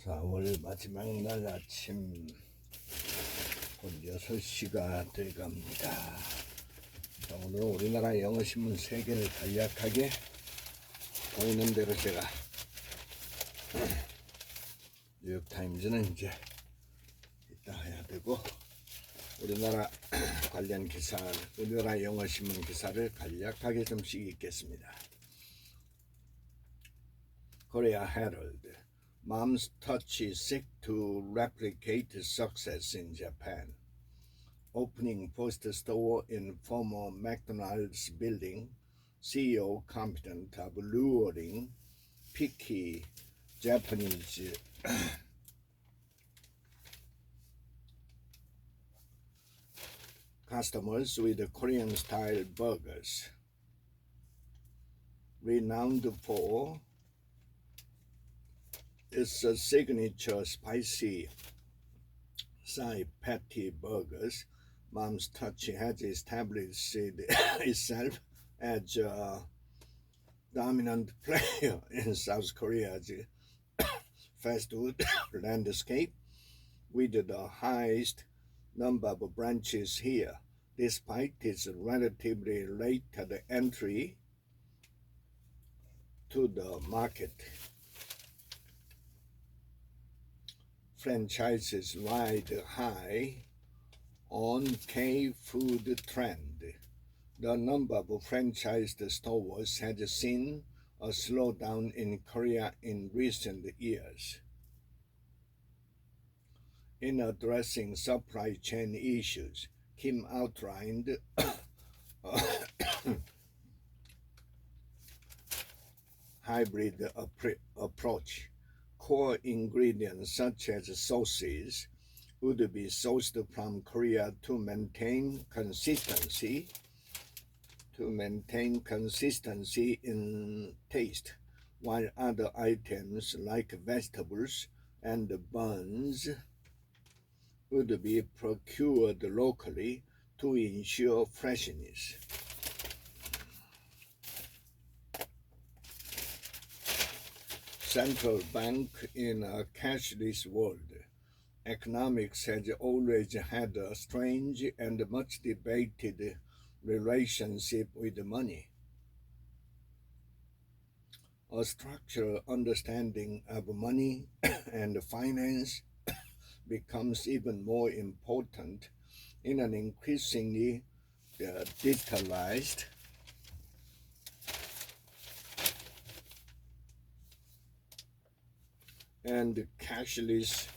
4월 마지막 날 아침 곧 6시가 돼갑니다. 자, 오늘은 우리나라 영어신문 3개를 간략하게 보이는 대로 제가 뉴욕타임즈는 이제 이따 해야 되고 우리나라 관련 기사, 우리나라 영어신문 기사를 간략하게 좀씩 읽겠습니다. Korea Herald. Mom's touch is sick to replicate success in Japan. Opening post store in former McDonald's building. CEO confident of luring picky Japanese customers with Korean-style burgers. Renowned for its signature spicy side patty burgers, Mom's Touch has established itself as a dominant player in South Korea's fast food landscape, with the highest number of branches here, despite its relatively late entry to the market. Franchises ride high on K-food trend. The number of franchised stores has seen a slowdown in Korea in recent years. In addressing supply chain issues, Kim outlined hybrid approach. Core ingredients such as sauces would be sourced from Korea to maintain consistency in taste, while other items like vegetables and buns would be procured locally to ensure freshness. Central bank in a cashless world. Economics has always had a strange and much debated relationship with money. A structural understanding of money and finance becomes even more important in an increasingly digitalized and cashless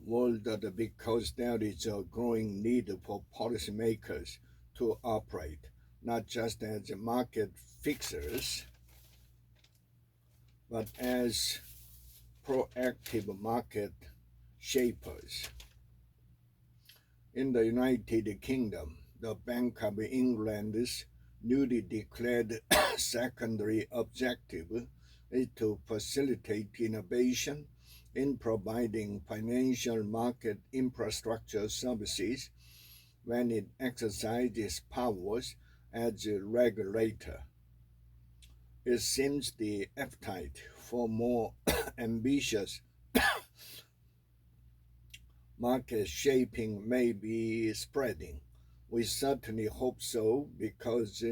world, because there is a growing need for policymakers to operate not just as market fixers, but as proactive market shapers. In the United Kingdom, the Bank of England's newly declared secondary objective is to facilitate innovation in providing financial market infrastructure services when it exercises powers as a regulator. It seems the appetite for more ambitious market shaping may be spreading. We certainly hope so, because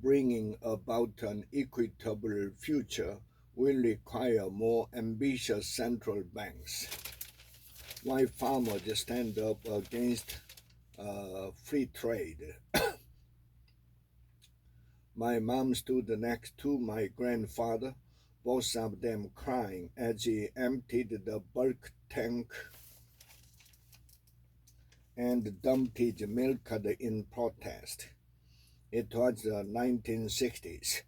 bringing about an equitable future will require more ambitious central banks. Why farmers stand up against free trade? My mom stood next to my grandfather, both of them crying as he emptied the bulk tank and dumped his milk in protest. It was the 1960s,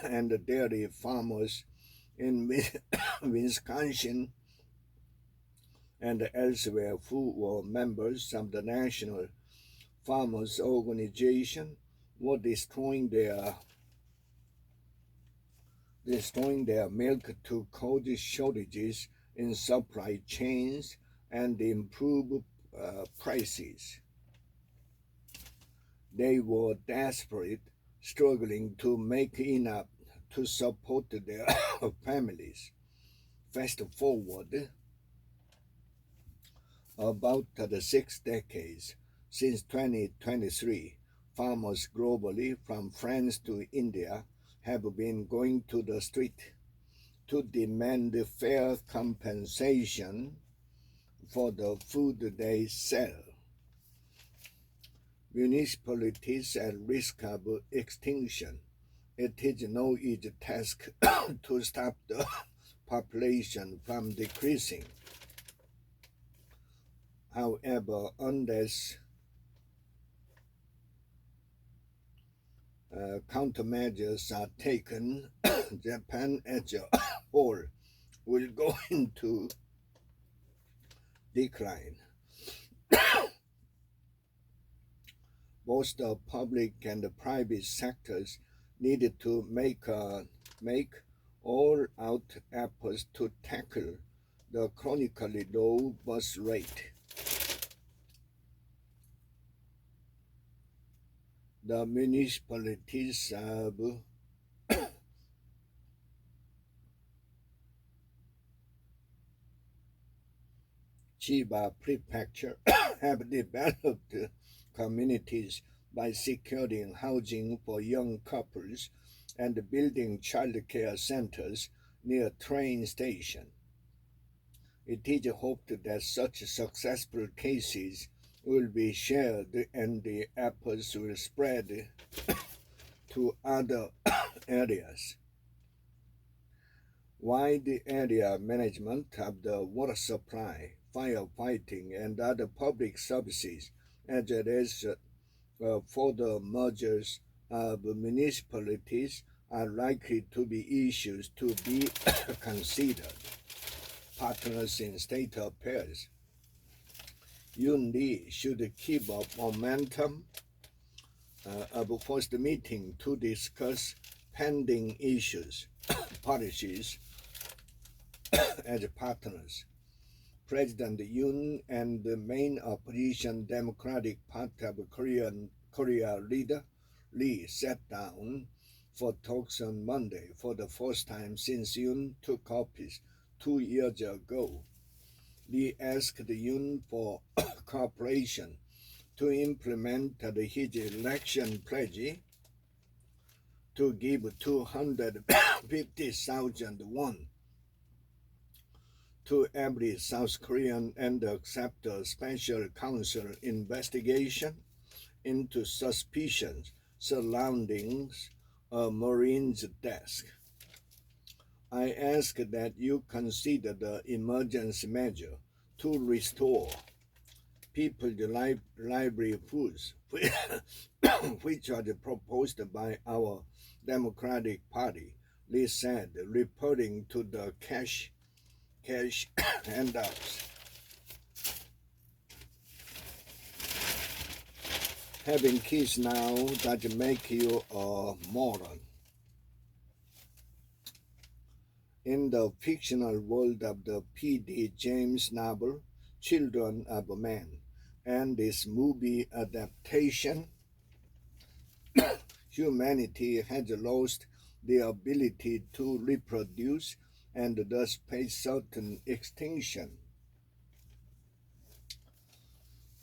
and the dairy farmers in Wisconsin and elsewhere who were members of the National Farmers Organization were destroying their milk to cause shortages in supply chains and improve prices. They were desperate, struggling to make enough to support their families. Fast forward about the 6 decades since 2023, farmers globally, from France to India, have been going to the street to demand fair compensation for the food they sell. Municipalities at risk of extinction. It is no easy task to stop the population from decreasing. However, unless countermeasures are taken, Japan as a whole will go into decline. Both the public and the private sectors needed to make all-out efforts to tackle the chronically low birth rate. The municipalities of Chiba Prefecture have developed communities by securing housing for young couples and building child care centers near train stations. It is hoped that such successful cases will be shared and the efforts will spread to other areas. Wide area management of the water supply, firefighting, and other public services, as well as further mergers of municipalities, are likely to be issues to be considered. Partners in state affairs. Yoon Lee should keep up momentum of first meeting to discuss pending issues, policies as partners. President Yoon and the main opposition Democratic Party of Korea leader Lee sat down for talks on Monday for the first time since Yoon took office 2 years ago. Lee asked Yoon for cooperation to implement his election pledge to give 250,000 won to every South Korean and accept a special counsel investigation into suspicions surrounding a Marine's death. I ask that you consider the emergency measure to restore people's livelihoods, which was proposed by our Democratic Party, Lee said, referring to the cash handouts. Having kids now doesn't make you a moron. In the fictional world of the P.D. James novel, Children of Men, and this movie adaptation, humanity has lost the ability to reproduce and thus face certain extinction.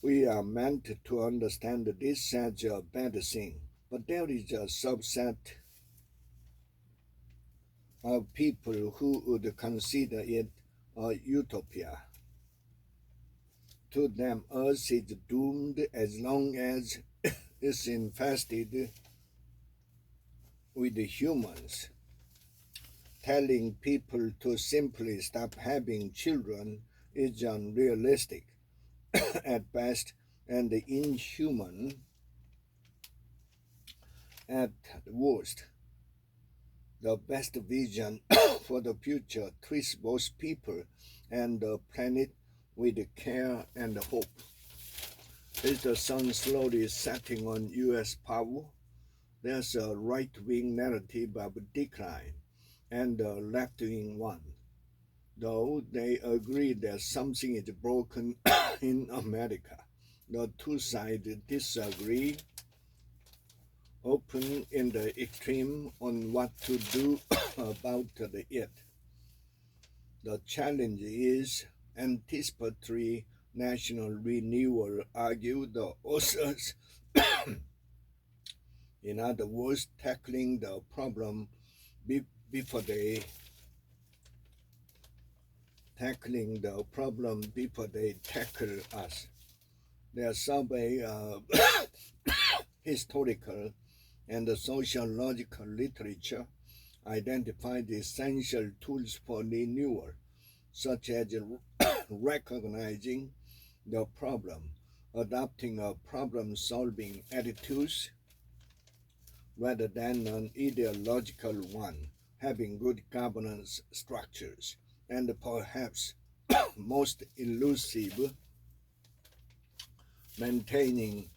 We are meant to understand this as a bad thing, but there is a subset of people who would consider it a utopia. To them, Earth is doomed as long as it's infested with humans. Telling people to simply stop having children is unrealistic at best and inhuman at worst. The best vision for the future treats both people and the planet with care and hope. Is the sun slowly setting on U.S. power? There's a right-wing narrative of decline and a left-wing one. Though they agree that something is broken in America, the two sides disagree open in the extreme on what to do about it. The challenge is anticipatory national renewal, argue the authors. In other words, tackling the problem before they tackle us. Their survey historical and sociological literature identified essential tools for renewal, such as recognizing the problem, adopting a problem-solving attitude rather than an ideological one, having good governance structures, and perhaps most elusive, maintaining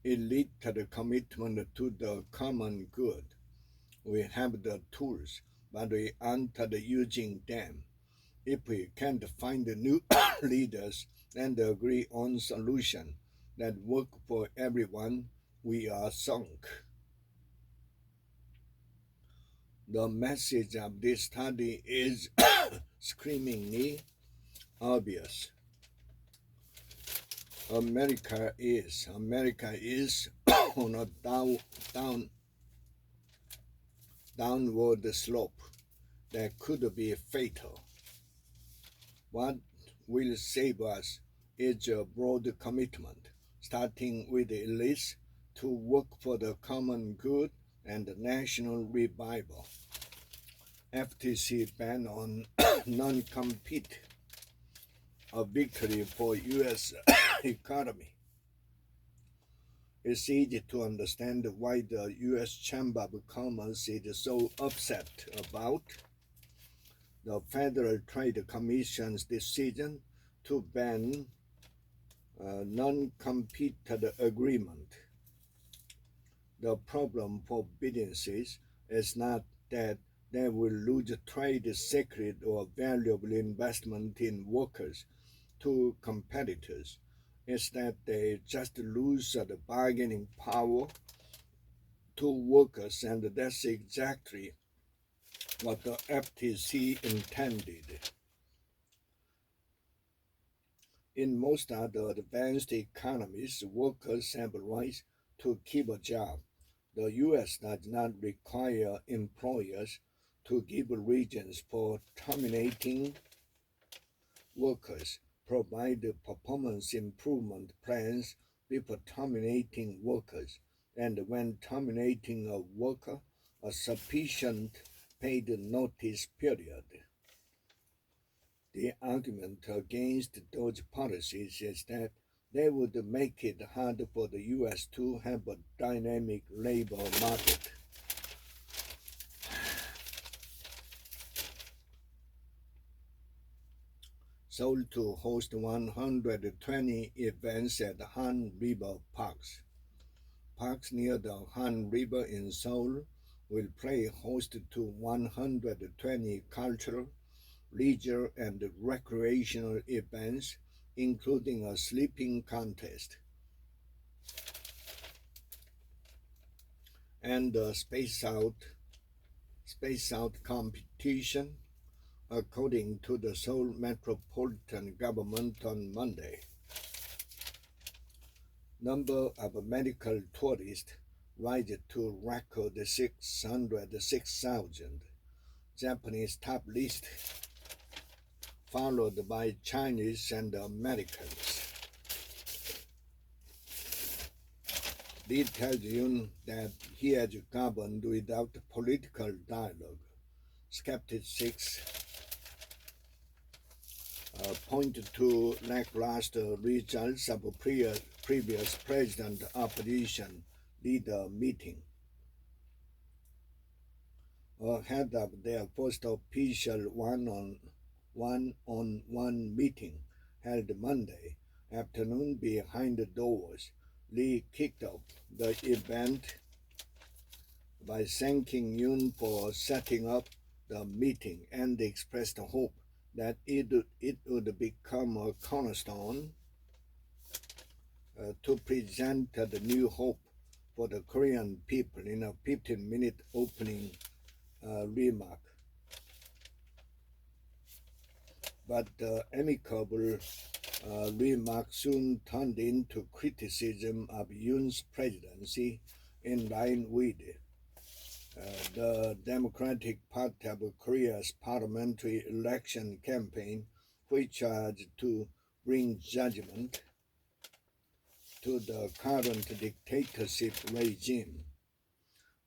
elite commitment to the common good. We have the tools, but we aren't using them. If we can't find new leaders and agree on solutions that work for everyone, we are sunk. The message of this study is screamingly obvious. America is on a downward slope that could be fatal. What will save us is a broad commitment, starting with the elites, to work for the common good and national revival. FTC ban on non-compete, a victory for U.S. economy. It's easy to understand why the U.S. Chamber of Commerce is so upset about the Federal Trade Commission's decision to ban non-compete agreement. The problem for businesses is not that they will lose trade secret or valuable investment in workers to competitors. It's that they just lose the bargaining power to workers, and that's exactly what the FTC intended. In most other advanced economies, workers have a right to keep a job. The U.S. does not require employers to give reasons for terminating workers, provide performance improvement plans before terminating workers, and when terminating a worker, a sufficient paid notice period. The argument against those policies is that they would make it hard for the U.S. to have a dynamic labor market. Seoul to host 120 events at Han River Parks. Parks near the Han River in Seoul will play host to 120 cultural, leisure, and recreational events, including a sleeping contest and a space out competition, according to the Seoul Metropolitan Government on Monday. Number of medical tourists rise to record 606,000. Japanese top list, followed by Chinese and Americans. Lee tells you that he has governed without political dialogue. Skeptics point to lackluster results of previous president opposition leader meeting. Ahead of their first official one-on-one meeting held Monday afternoon behind the doors, Lee kicked off the event by thanking Yoon for setting up the meeting and expressed hope that it would become a cornerstone to present the new hope for the Korean people in a 15-minute opening remark. But the amicable remark soon turned into criticism of Yoon's presidency in line with the Democratic Party of Korea's parliamentary election campaign, which was to bring judgment to the current dictatorship regime.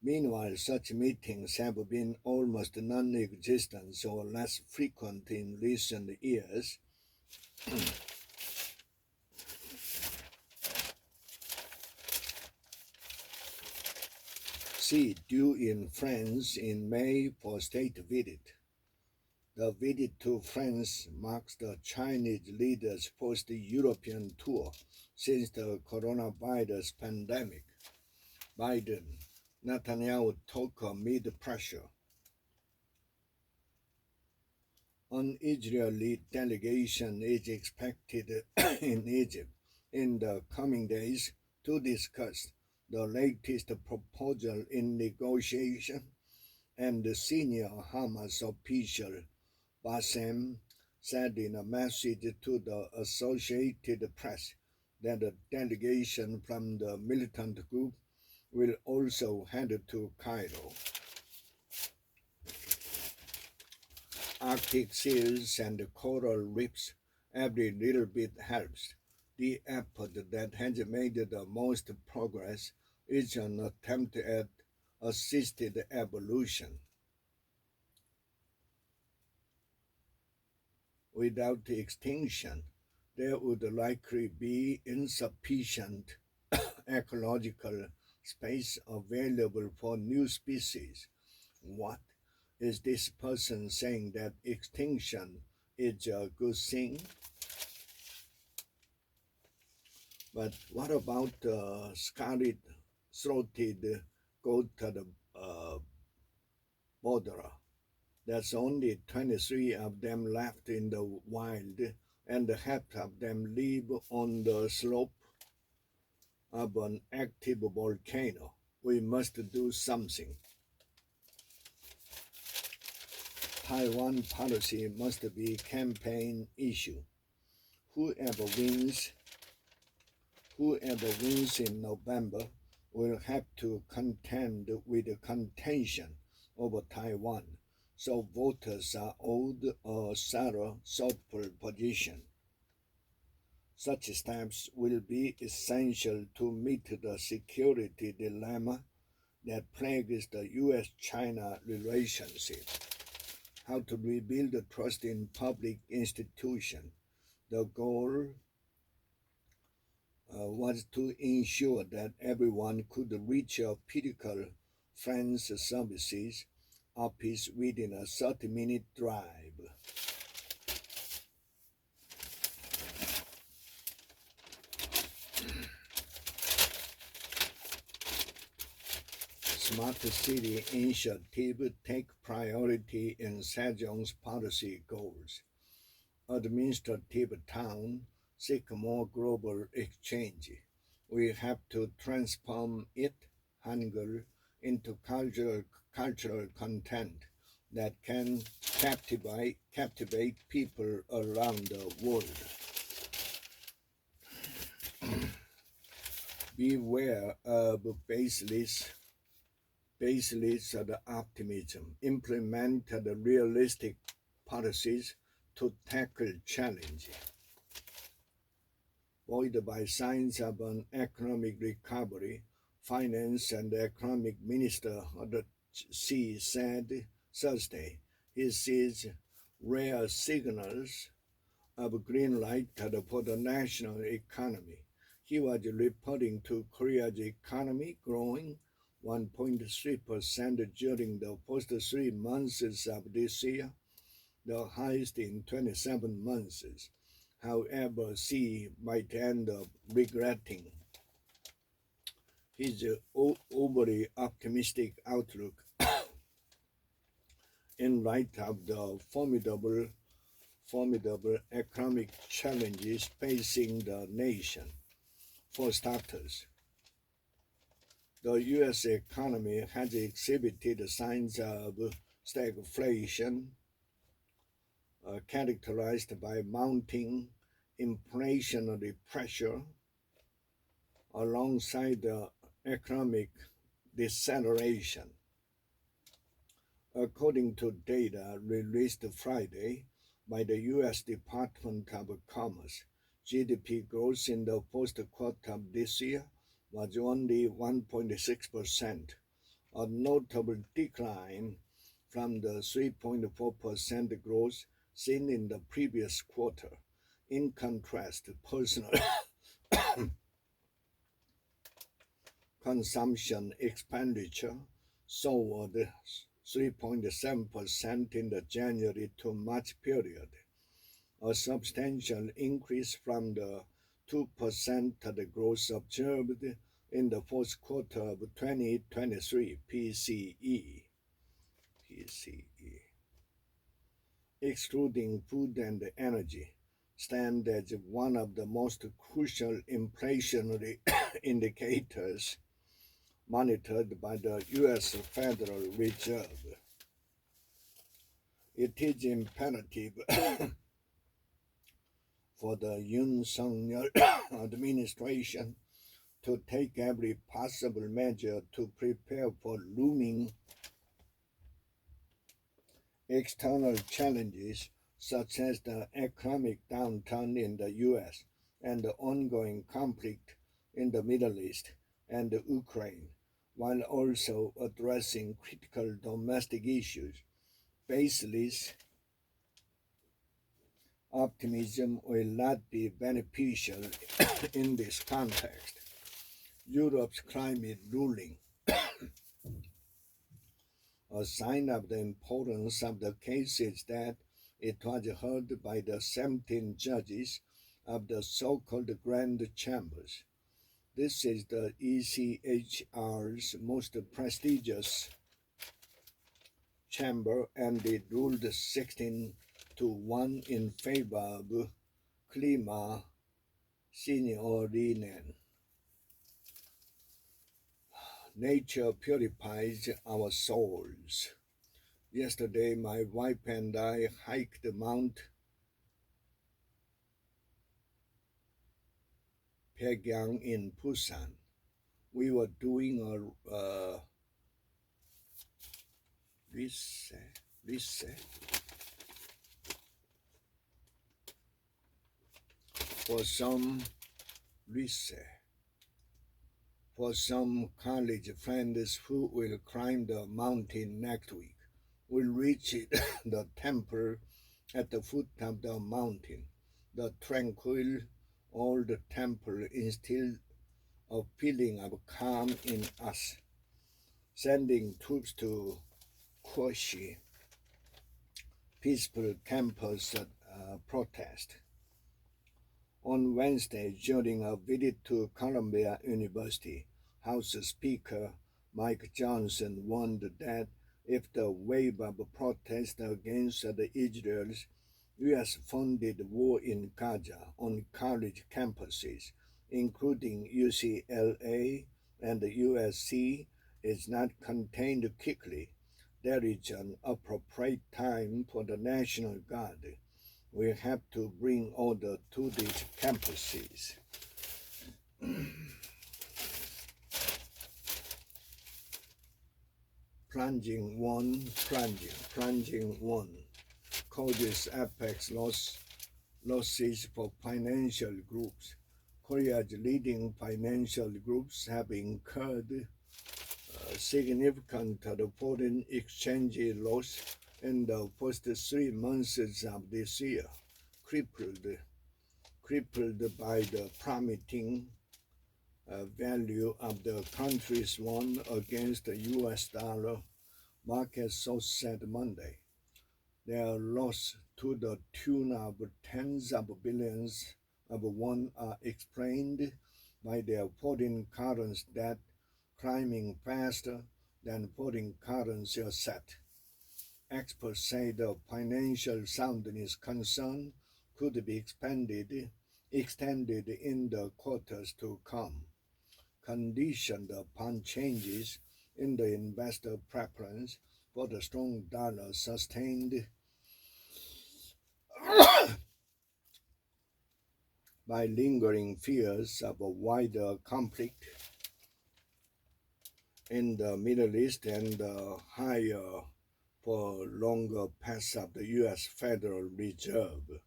Meanwhile, such meetings have been almost non-existent or less frequent in recent years. Xi due in France in May for state visit. The visit to France marks the Chinese leader's first European tour since the coronavirus pandemic. Biden, Netanyahu talk amid pressure. An Israeli delegation is expected in Egypt in the coming days to discuss the latest proposal in negotiation, and the senior Hamas official Bassem said in a message to the Associated Press that a delegation from the militant group will also head to Cairo. Arctic seals and coral reefs, every little bit helps. The effort that has made the most progress is an attempt at assisted evolution. Without extinction, there would likely be insufficient ecological space available for new species. What? Is this person saying that extinction is a good thing? But what about the scarlet-throated goated borderer? There's only 23 of them left in the wild, and half of them live on the slope of an active volcano. We must do something. Taiwan policy must be a campaign issue. Whoever wins in November will have to contend with the contention over Taiwan, so voters are owed a thorough, thoughtful position. Such steps will be essential to meet the security dilemma that plagues the U.S.-China relationship. How to rebuild the trust in public institutions. The goal was to ensure that everyone could reach a critical France services office within a 30-minute drive. Smart City Initiative take priority in Sejong's policy goals. Administrative town seek more global exchange. We have to transform it, Hangul, into cultural content that can captivate people around the world. Beware of baseless optimism. Implement the realistic policies to tackle challenge. Buoyed by signs of an economic recovery, Finance and Economic Minister Xi said Thursday he sees rare signals of green light for the national economy. He was referring to Korea's economy growing 1.3% during the first 3 months of this year, the highest in 27 months. However, Xi might end up regretting his overly optimistic outlook in light of the formidable economic challenges facing the nation. For starters, The U.S. economy has exhibited signs of stagflation, characterized by mounting inflationary pressure alongside the economic deceleration. According to data released Friday by the U.S. Department of Commerce, GDP growth in the first quarter of this year was only 1.6%, a notable decline from the 3.4% growth seen in the previous quarter. In contrast, personal consumption expenditure soared 3.7% in the January to March period, a substantial increase from the 2% growth observed in the fourth quarter of 2023 PCE. Excluding food and energy, stand as one of the most crucial inflationary indicators monitored by the U.S. Federal Reserve. It is imperative for the Yoon Suk-yeol administration to take every possible measure to prepare for looming external challenges such as the economic downturn in the U.S. and the ongoing conflict in the Middle East and Ukraine, while also addressing critical domestic issues. Baseless optimism will not be beneficial in this context. Europe's climate ruling, a sign of the importance of the case, is that it was heard by the 17 judges of the so-called Grand Chambers. This is the ECHR's most prestigious chamber, and it ruled 16-1 in favor of Klima Signorinen. Nature purifies our souls. Yesterday, my wife and I hiked Mount Paegang in Busan. We were doing a for some college friends who will climb the mountain next week. We'll reach the temple at the foot of the mountain. The tranquil old temple instilled a feeling of calm in us, sending troops to quash peaceful campus protest. On Wednesday, during a visit to Columbia University, House Speaker Mike Johnson warned that if the wave of protest against the Israel's U.S.-funded war in Gaza on college campuses, including UCLA and USC, is not contained quickly, there is an appropriate time for the National Guard. We have to bring order to these campuses. Plunging one causes apex losses for financial groups. Korea's leading financial groups have incurred significant foreign exchange loss in the first 3 months of this year, crippled by the plummeting value of the country's won against the U.S. dollar, market source said Monday. Their loss to the tune of tens of billions of won are explained by their foreign currency debt climbing faster than foreign currency asset. Experts say the financial soundness concern could be extended in the quarters to come. conditioned upon changes in the investor preference for the strong dollar sustained by lingering fears of a wider conflict in the Middle East and the higher for longer path of the U.S. Federal Reserve.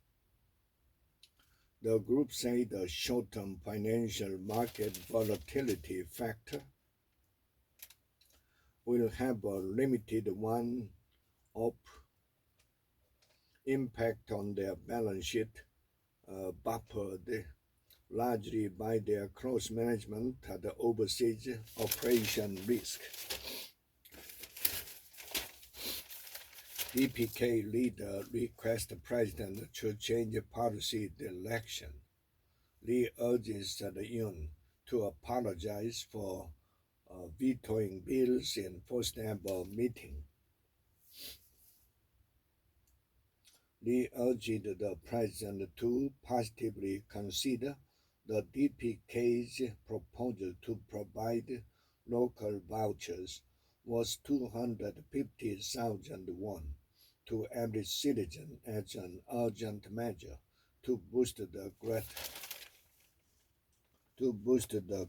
The group said the short-term financial market volatility factor will have a limited one-off impact on their balance sheet, buffered largely by their close management of the overseas operation risk. DPK leader requests the president to change policy direction. Lee urges the Yun to apologize for vetoing bills in first-ever meeting. Lee urged the president to positively consider the DPK's proposal to provide local vouchers worth 250,000 won to every citizen as an urgent measure to boost the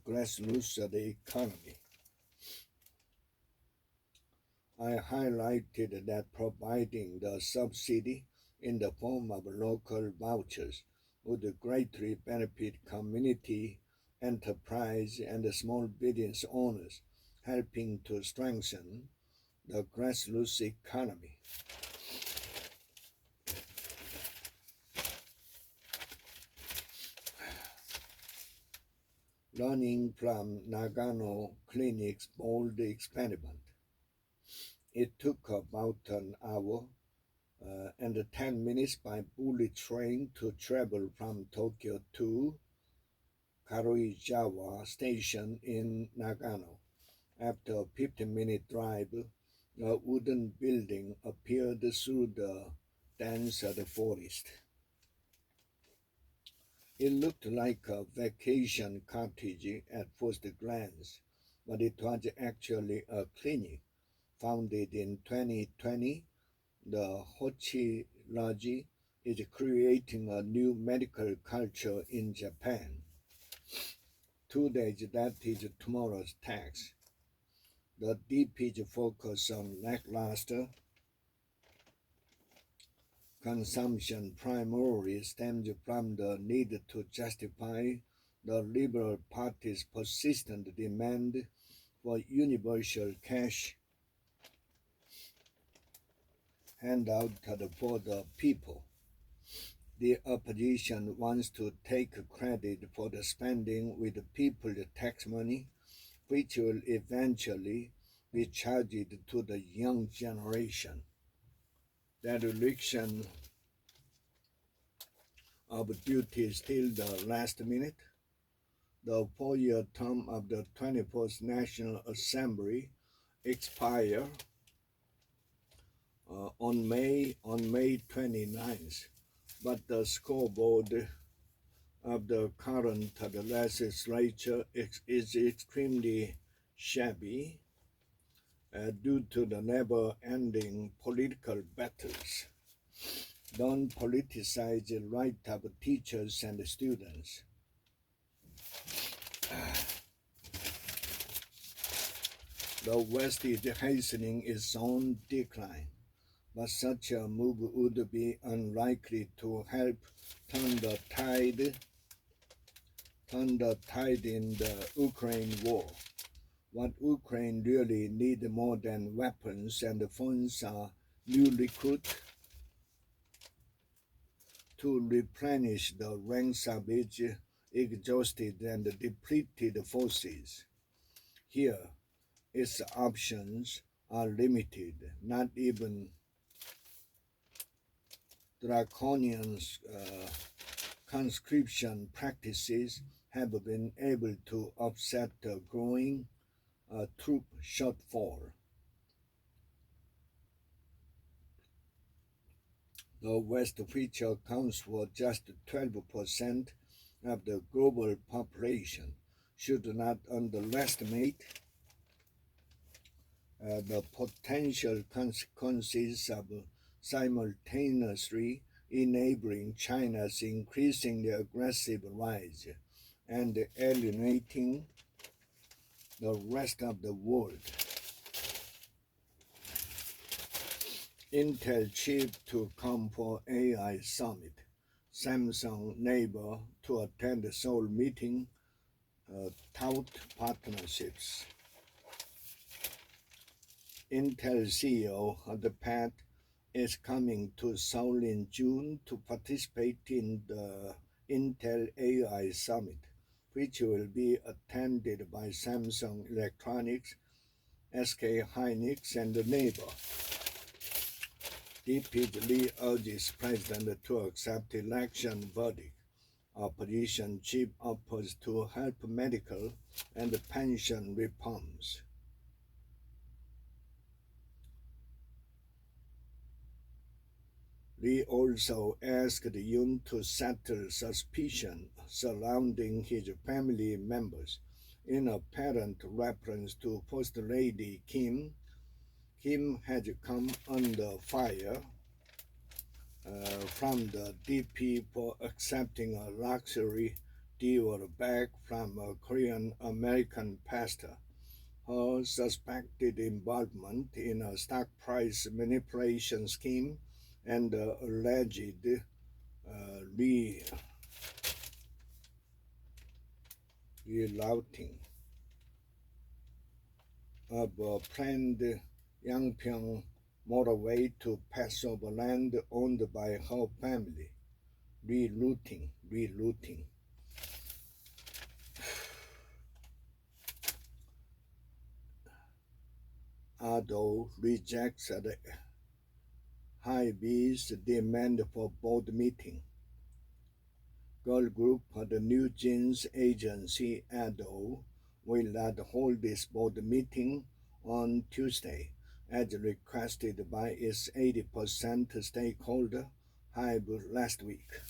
grassroots of the economy. I highlighted that providing the subsidy in the form of local vouchers would greatly benefit community, enterprise, and small business owners, helping to strengthen the grassroots economy. Learning from Nagano Clinic's bold experiment. It took about an hour and 10 minutes by bullet train to travel from Tokyo to Karuizawa Station in Nagano. After a 15-minute drive, a wooden building appeared through the dense of the forest. It looked like a vacation cottage at first glance, but it was actually a clinic. Founded in 2020, the Hochi-Raji is creating a new medical culture in Japan. 2 days, that is tomorrow's tax. The DP's focus on lackluster consumption primarily stems from the need to justify the Liberal Party's persistent demand for universal cash handout for the people. The opposition wants to take credit for the spending with people's tax money, which will eventually be charged to the young generation. That election of duty is still the last minute. The 4-year term of the 21st National Assembly expires on May 29th, but the scoreboard of the current legislature is extremely shabby due to the never-ending political battles. Don't politicize the right of teachers and students. The West is hastening its own decline, but such a move would be unlikely to help turn the tide in the Ukraine war. What Ukraine really needs more than weapons and funds are new recruits to replenish the ranks of its exhausted and depleted forces. Here, its options are limited. Not even draconian conscription practices have been able to offset the growing troop shortfall. The West, which accounts for just 12% of the global population, should not underestimate the potential consequences of simultaneously enabling China's increasingly aggressive rise and alienating the rest of the world. Intel chief to come for AI summit. Samsung neighbor to attend the Seoul meeting, tout partnerships. Intel CEO the Pat is coming to Seoul in June to participate in the Intel AI Summit, which will be attended by Samsung Electronics, SK Hynix, and the neighbor. Repeatedly urges President to accept election verdict. Opposition chief offers to help medical and pension reforms. Lee also asked Yoon to settle suspicion surrounding his family members. In apparent reference to First Lady Kim, Kim had come under fire from the DP for accepting a luxury Dior bag from a Korean American pastor. Her suspected involvement in a stock price manipulation scheme and alleged rerouting of a planned Yangpyeong motorway to pass over land owned by her family. Rerouting. Although rejects the Hy-Vee's demand for board meeting. Girl group of the New Jeans agency ADO will not hold this board meeting on Tuesday, as requested by its 80% stakeholder Hive last week.